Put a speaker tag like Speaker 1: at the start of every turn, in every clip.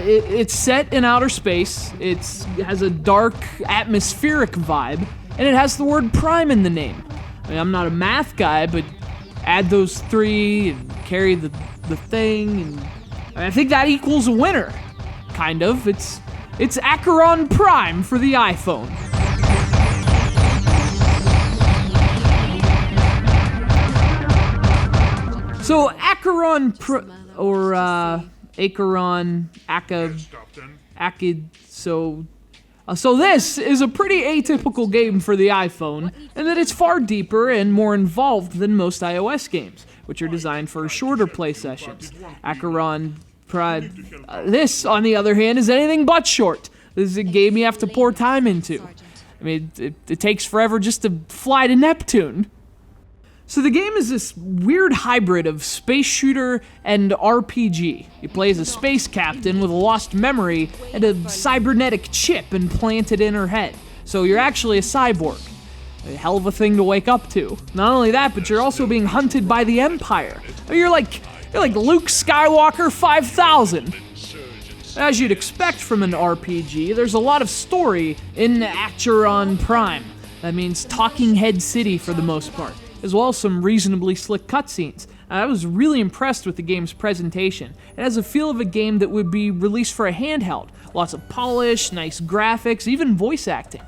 Speaker 1: It's set in outer space, it has a dark, atmospheric vibe, and it has the word Prime in the name. I mean, I'm not a math guy, but add those three and carry the thing, and I think that equals a winner. Kind of. It's Acheron Prime for the iPhone. So Acheron So this is a pretty atypical game for the iPhone, in that it's far deeper and more involved than most iOS games, which are designed for shorter play sessions. Acheron Prime. This, on the other hand, is anything but short. This is a game you have to pour time into. I mean, it takes forever just to fly to Neptune. So the game is this weird hybrid of space shooter and RPG. You play as a space captain with a lost memory and a cybernetic chip implanted in her head. So you're actually a cyborg. A hell of a thing to wake up to. Not only that, but you're also being hunted by the Empire. I mean, you're like Luke Skywalker 5000. As you'd expect from an RPG, there's a lot of story in Acheron Prime. That means Talking Head City for the most part, as well as some reasonably slick cutscenes. I was really impressed with the game's presentation. It has a feel of a game that would be released for a handheld. Lots of polish, nice graphics, even voice acting.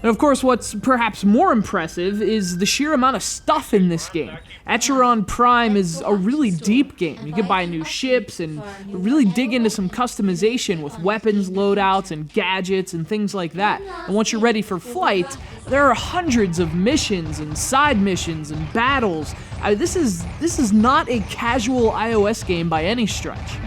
Speaker 1: And of course, what's perhaps more impressive is the sheer amount of stuff in this game. Acheron Prime is a really deep game. You can buy new ships and really dig into some customization with weapons loadouts and gadgets and things like that. And once you're ready for flight, there are hundreds of missions and side missions and battles. This is not a casual iOS game by any stretch.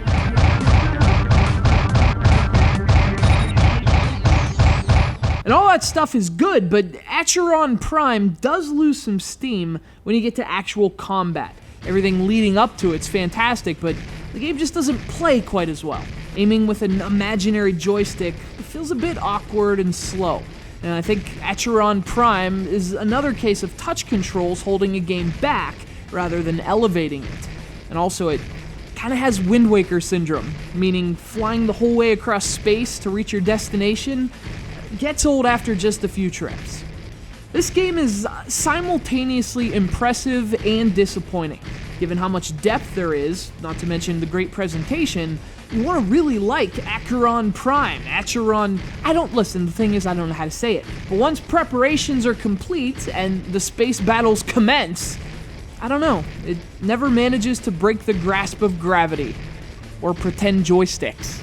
Speaker 1: And all that stuff is good, but Acheron Prime does lose some steam when you get to actual combat. Everything leading up to it's fantastic, but the game just doesn't play quite as well. Aiming with an imaginary joystick feels a bit awkward and slow. And I think Acheron Prime is another case of touch controls holding a game back rather than elevating it. And also it kind of has Wind Waker syndrome, meaning flying the whole way across space to reach your destination gets old after just a few trips. This game is simultaneously impressive and disappointing. Given how much depth there is, not to mention the great presentation, you want to really like Acheron Prime. The thing is I don't know how to say it. But once preparations are complete and the space battles commence, I don't know, it never manages to break the grasp of gravity or pretend joysticks.